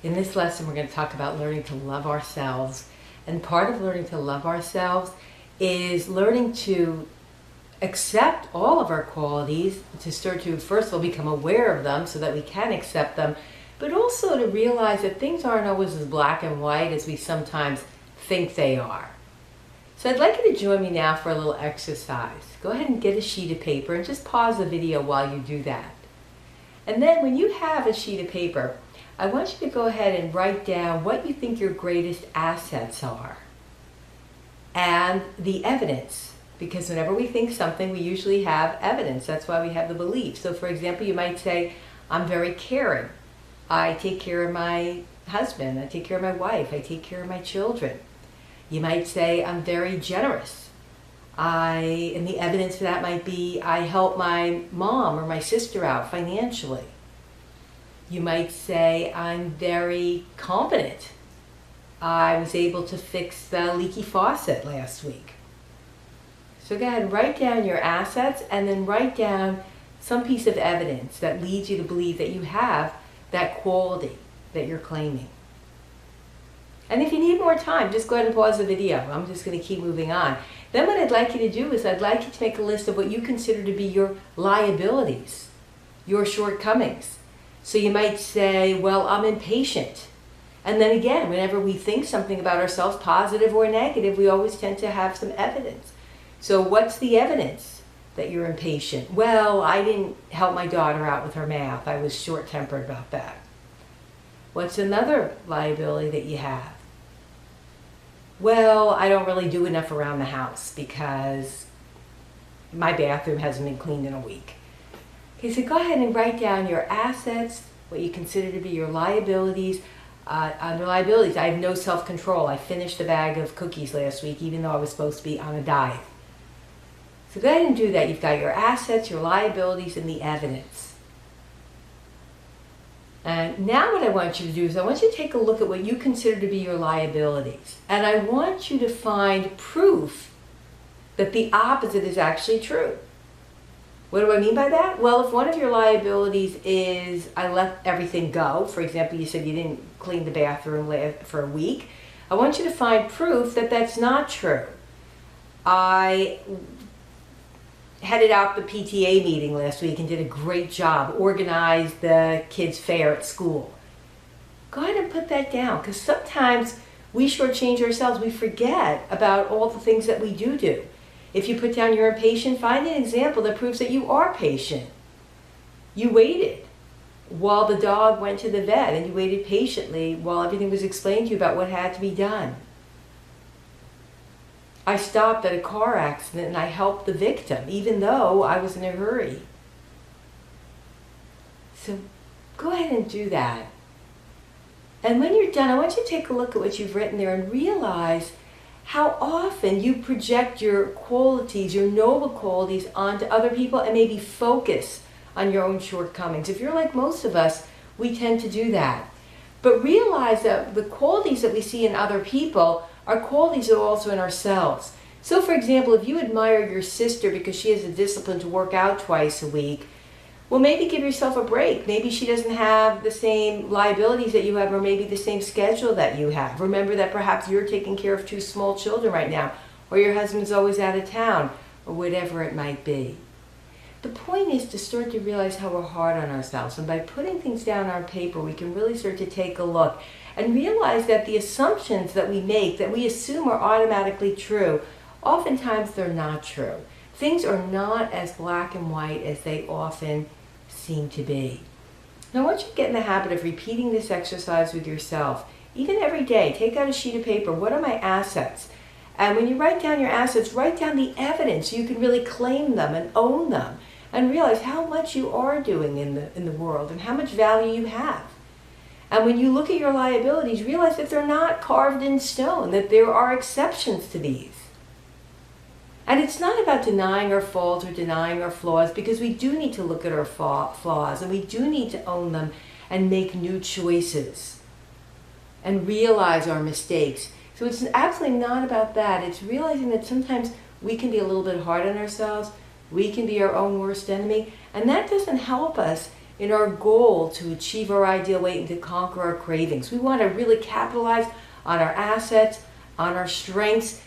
In this lesson, we're going to talk about learning to love ourselves. And part of learning to love ourselves is learning to accept all of our qualities, to start to, first of all, become aware of them so that we can accept them, but also to realize that things aren't always as black and white as we sometimes think they are. So I'd like you to join me now for a little exercise. Go ahead and get a sheet of paper and just pause the video while you do that. And then when you have a sheet of paper, I want you to go ahead and write down what you think your greatest assets are and the evidence. Because whenever we think something, we usually have evidence. That's why we have the belief. So for example, you might say, I'm very caring. I take care of my husband. I take care of my wife. I take care of my children. You might say, I'm very generous. And the evidence for that might be, I help my mom or my sister out financially. You might say, I'm very competent. I was able to fix the leaky faucet last week. So go ahead and write down your assets and then write down some piece of evidence that leads you to believe that you have that quality that you're claiming. And if you need more time, just go ahead and pause the video. I'm just going to keep moving on. Then what I'd like you to do is I'd like you to make a list of what you consider to be your liabilities, your shortcomings. So you might say, well, I'm impatient. And then again, whenever we think something about ourselves, positive or negative, we always tend to have some evidence. So what's the evidence that you're impatient? Well, I didn't help my daughter out with her math. I was short-tempered about that. What's another liability that you have? Well, I don't really do enough around the house because my bathroom hasn't been cleaned in a week. Okay, so go ahead and write down your assets, what you consider to be your liabilities. Under liabilities, I have no self-control. I finished a bag of cookies last week even though I was supposed to be on a diet. So go ahead and do that. You've got your assets, your liabilities, and the evidence. And now what I want you to do is I want you to take a look at what you consider to be your liabilities. And I want you to find proof that the opposite is actually true. What do I mean by that? Well, if one of your liabilities is I let everything go, for example, you said you didn't clean the bathroom for a week, I want you to find proof that that's not true. I headed out the PTA meeting last week and did a great job, organized the kids' fair at school. Go ahead and put that down, because sometimes we shortchange ourselves. We forget about all the things that we do. If you put down you're impatient, find an example that proves that you are patient. You waited while the dog went to the vet, and you waited patiently while everything was explained to you about what had to be done. I stopped at a car accident and I helped the victim, even though I was in a hurry. So go ahead and do that. And when you're done, I want you to take a look at what you've written there and realize how often you project your qualities, your noble qualities, onto other people and maybe focus on your own shortcomings. If you're like most of us, we tend to do that. But realize that the qualities that we see in other people are qualities that are also in ourselves. So for example, if you admire your sister because she has the discipline to work out twice a week, well, maybe give yourself a break. Maybe she doesn't have the same liabilities that you have, or maybe the same schedule that you have. Remember that perhaps you're taking care of 2 small children right now, or your husband's always out of town, or whatever it might be. The point is to start to realize how we're hard on ourselves. And by putting things down on paper, we can really start to take a look and realize that the assumptions that we make, that we assume are automatically true, oftentimes they're not true. Things are not as black and white as they often seem to be. Now I want you to get in the habit of repeating this exercise with yourself. Even every day, take out a sheet of paper. What are my assets? And when you write down your assets, write down the evidence so you can really claim them and own them and realize how much you are doing in the world and how much value you have. And when you look at your liabilities, realize that they're not carved in stone, that there are exceptions to these. And it's not about denying our faults or denying our flaws, because we do need to look at our flaws and we do need to own them and make new choices and realize our mistakes. So it's absolutely not about that. It's realizing that sometimes we can be a little bit hard on ourselves. We can be our own worst enemy. And that doesn't help us in our goal to achieve our ideal weight and to conquer our cravings. We want to really capitalize on our assets, on our strengths,